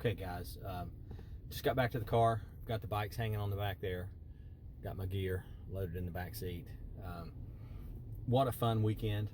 Okay guys, just got back to the car, got the bikes hanging on the back there, got my gear loaded in the back seat. What a fun weekend.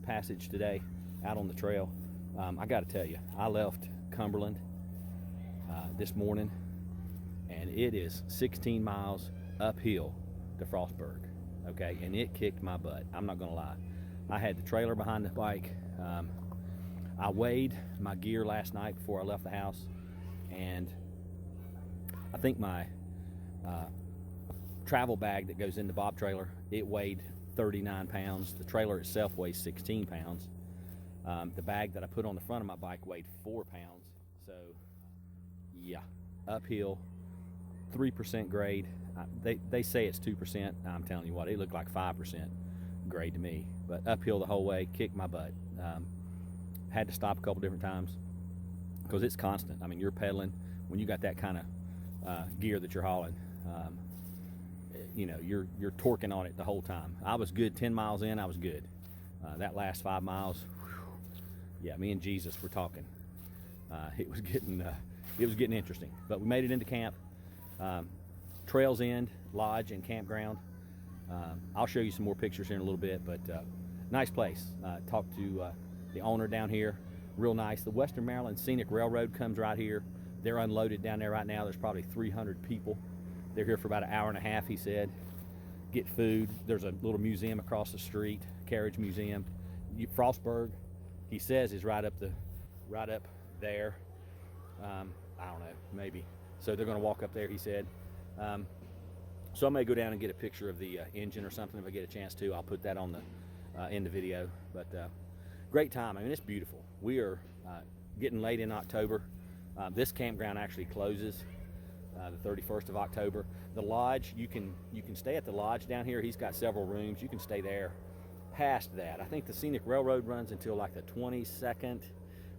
Passage today out on the trail. I got to tell you, I left Cumberland this morning, and it is 16 miles uphill to Frostburg. Okay, and it kicked my butt. I'm not gonna lie. I had the trailer behind the bike. I weighed my gear last night before I left the house, and I think my travel bag that goes in the bob trailer, it weighed 39 pounds. The trailer itself weighs 16 pounds. The bag that I put on the front of my bike weighed 4 pounds. So yeah, uphill, 3% grade. They say it's 2%. I'm telling you what, it looked like 5% grade to me. But uphill the whole way, kicked my butt. Had to stop a couple different times because it's constant. I mean, you're pedaling when you got that kind of gear that you're hauling. You know, you're torquing on it the whole time. I was good 10 miles in, I was good. That last 5 miles, whew, yeah, me and Jesus were talking. It was getting interesting, but we made it into camp. Trails End Lodge and Campground. I'll show you some more pictures here in a little bit, but nice place. Talked to the owner down here, real nice. The Western Maryland Scenic Railroad comes right here. They're unloaded down there right now. There's probably 300 people. They're here for about an hour and a half, he said. Get food. There's a little museum across the street, carriage museum. Frostburg, he says, is right up there. I don't know, maybe. So they're going to walk up there, he said. So I may go down and get a picture of the engine or something if I get a chance to. I'll put that on the in the video. But great time. I mean, it's beautiful. We are getting late in October. This campground actually closes the 31st of October. The lodge, you can stay at the lodge down here. He's got several rooms. You can stay there past that. I think the Scenic Railroad runs until like the 22nd,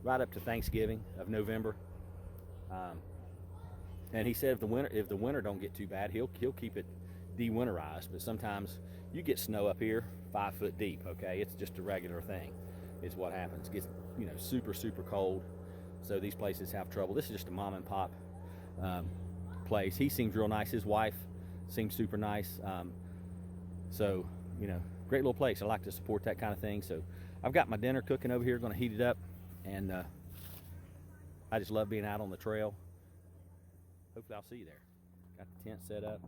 right up to Thanksgiving of November. And he said if the winter don't get too bad, he'll keep it de-winterized. But sometimes you get snow up here 5 foot deep. Okay, it's just a regular thing. Is what happens. It gets, you know, super cold. So these places have trouble. This is just a mom and pop place. He seems real nice. His wife seems super nice. So, you know, great little place. I like to support that kind of thing. So I've got my dinner cooking over here, going to heat it up, and I just love being out on the trail. Hopefully I'll see you there. Got the tent set up,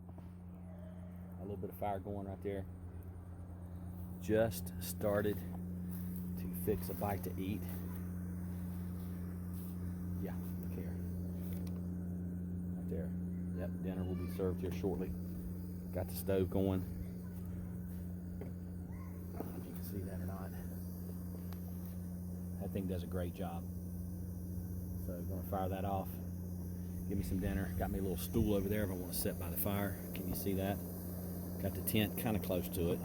a little bit of fire going right there. Just started to fix a bite to eat. Yeah, look here, right there. Yep, dinner will be served here shortly. Got the stove going. I don't know if you can see that or not. That thing does a great job. So I'm gonna fire that off. Give me some dinner. Got me a little stool over there if I want to sit by the fire. Can you see that? Got the tent kind of close to it.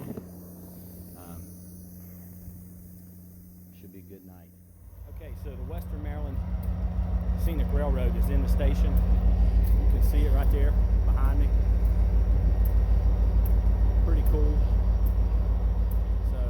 Should be a good night. Okay, so the Western Maryland Scenic Railroad is in the station. You can see it right there behind me. Pretty cool. So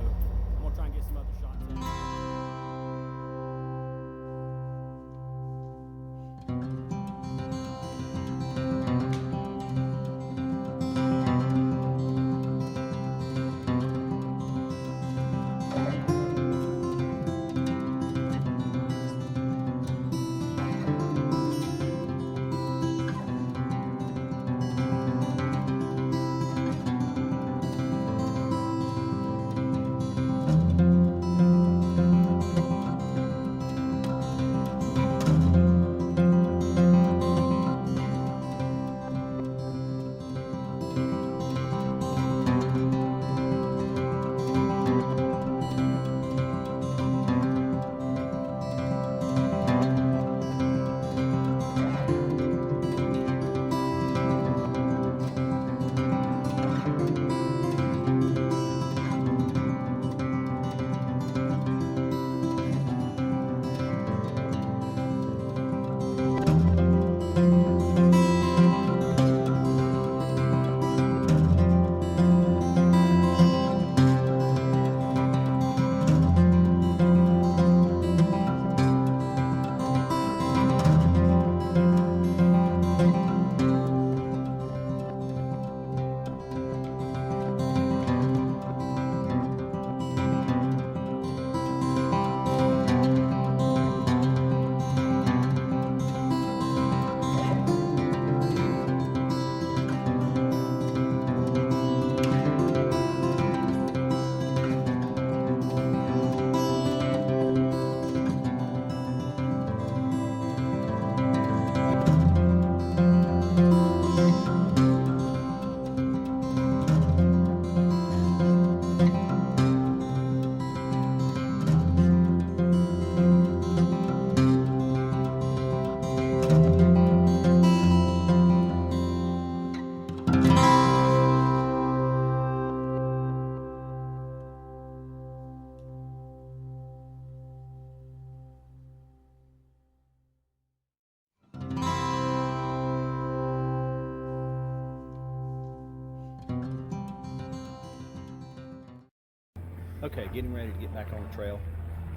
Okay, getting ready to get back on the trail.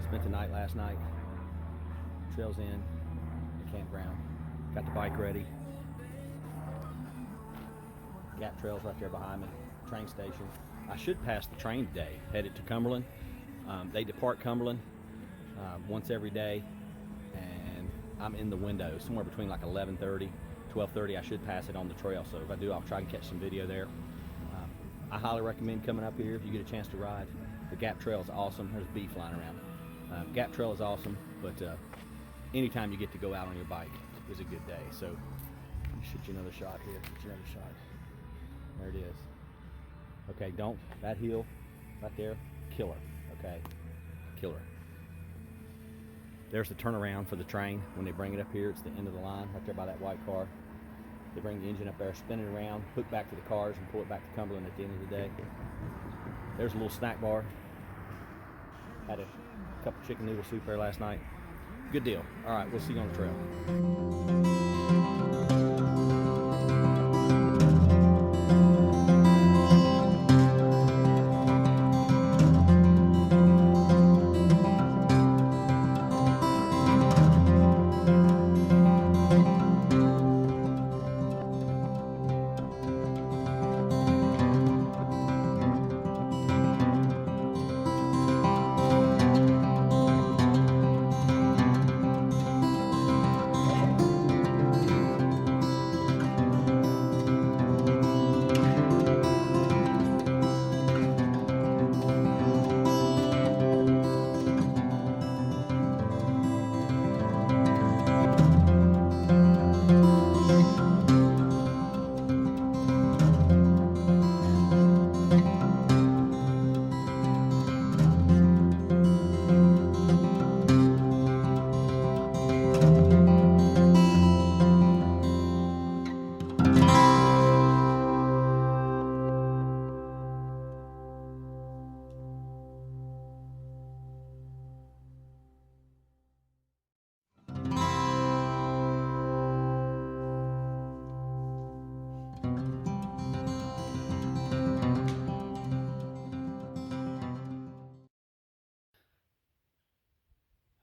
Spent the night last night. Trail's in the campground. Got the bike ready. Gap trail's right there behind me. Train station. I should pass the train today, headed to Cumberland. They depart Cumberland once every day, and I'm in the window somewhere between like 11:30, 12:30. I should pass it on the trail, so if I do, I'll try and catch some video there. I highly recommend coming up here if you get a chance to ride. The Gap Trail is awesome. There's bees flying around. Gap Trail is awesome, but anytime you get to go out on your bike is a good day. So let me shoot you another shot here. Shoot you another shot. There it is. Okay, that hill right there, killer. Okay, killer. There's the turnaround for the train when they bring it up here. It's the end of the line right there by that white car. They bring the engine up there, spin it around, hook back to the cars, and pull it back to Cumberland at the end of the day. There's a little snack bar. Had a cup of chicken noodle soup there last night. Good deal. All right, we'll see you on the trail.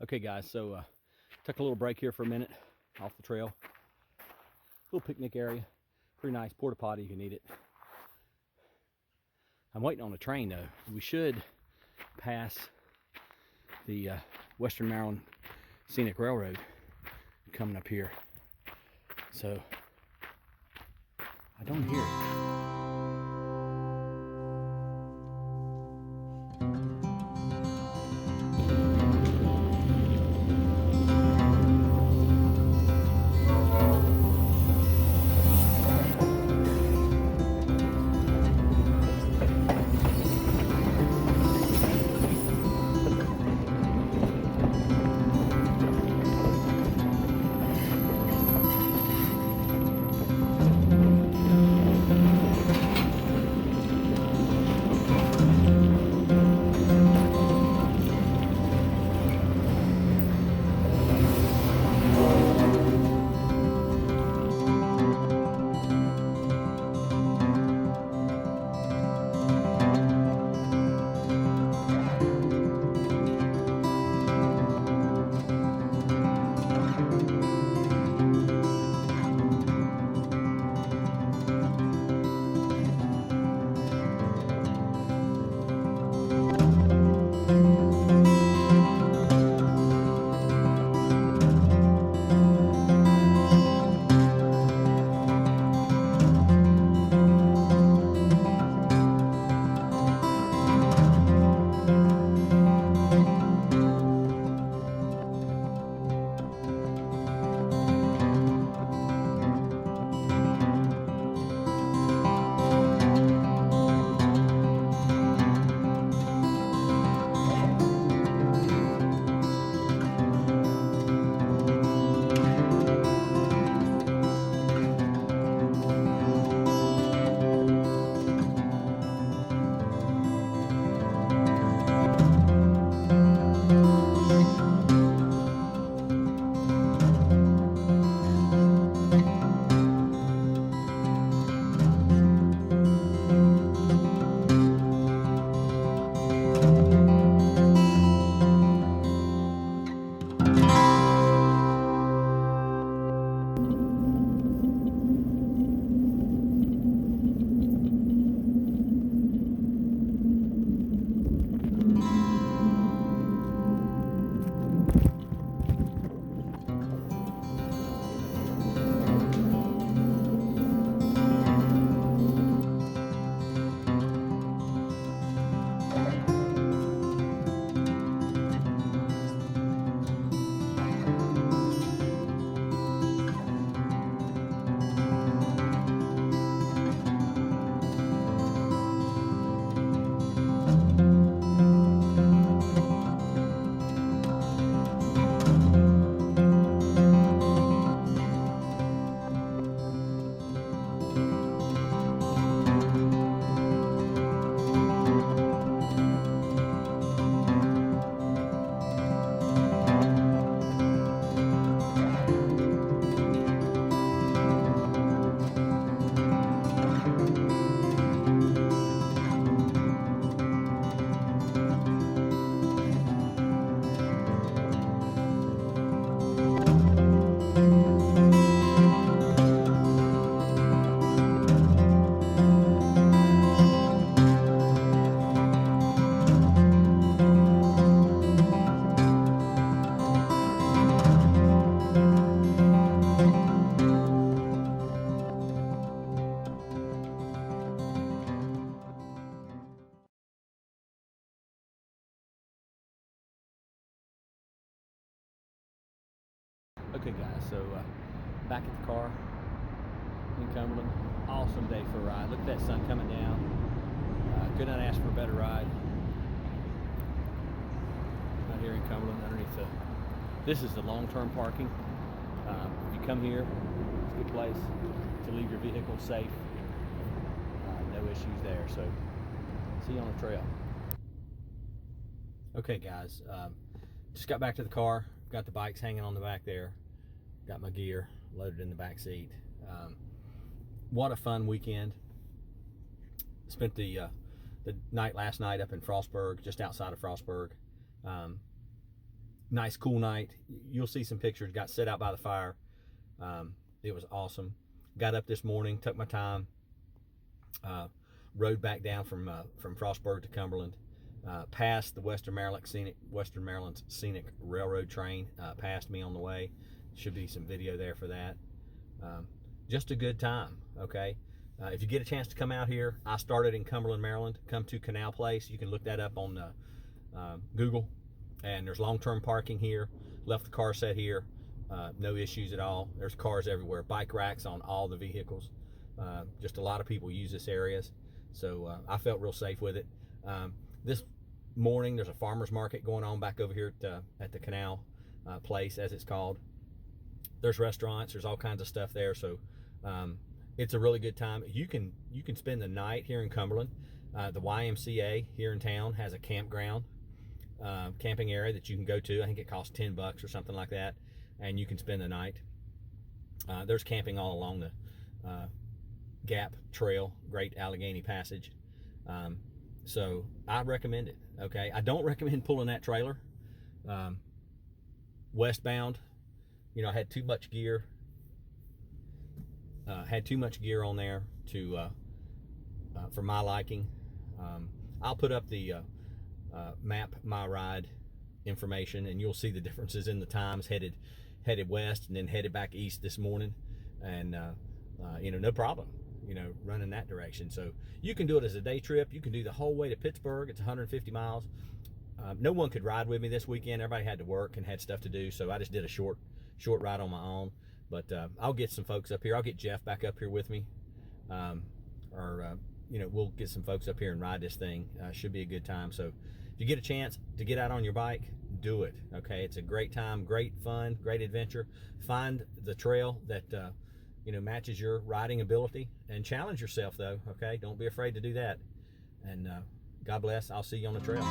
Okay guys, so took a little break here for a minute off the trail. Little picnic area, pretty nice, porta potty if you need it. I'm waiting on the train though. We should pass the Western Maryland Scenic Railroad coming up here. So I don't hear it. Back at the car in Cumberland. Awesome day for a ride. Look at that sun coming down. Could not ask for a better ride. Out here in Cumberland, underneath this is the long-term parking. If you come here, it's a good place to leave your vehicle safe. No issues there. So see you on the trail. Okay, guys. Just got back to the car. Got the bikes hanging on the back there. Got my gear loaded in the back seat. What a fun weekend. Spent the night last night up in Frostburg, just outside of Frostburg. Nice, cool night. You'll see some pictures. Got set out by the fire. It was awesome. Got up this morning, took my time, rode back down from Frostburg to Cumberland. Passed the Western Maryland's Scenic Railroad train. Passed me on the way. Should be some video there for that. Just a good time, okay? If you get a chance to come out here, I started in Cumberland, Maryland. Come to Canal Place. You can look that up on Google. And there's long-term parking here. Left the car set here. No issues at all. There's cars everywhere. Bike racks on all the vehicles. Just a lot of people use this area. So I felt real safe with it. This morning, there's a farmer's market going on back over here at the Canal Place, as it's called. There's restaurants. There's all kinds of stuff there. So it's a really good time. You can spend the night here in Cumberland. The YMCA here in town has a campground, camping area that you can go to. I think it costs $10 or something like that, and you can spend the night. There's camping all along the Gap Trail, Great Allegheny Passage. So I recommend it. Okay, I don't recommend pulling that trailer westbound. You know, I had too much gear. On there for my liking. I'll put up the map my ride information, and you'll see the differences in the times. Headed west and then headed back east this morning, and you know, no problem, you know, running that direction. So you can do it as a day trip. You can do the whole way to Pittsburgh. It's 150 miles. No one could ride with me this weekend. Everybody had to work and had stuff to do, so I just did a short ride on my own. But I'll get some folks up here. I'll get Jeff back up here with me, you know, we'll get some folks up here and ride this thing. Should be a good time. So if you get a chance to get out on your bike, do it. Okay, it's a great time, great fun, great adventure. Find the trail that you know, matches your riding ability, and challenge yourself though. Okay, don't be afraid to do that. And God bless. I'll see you on the trail.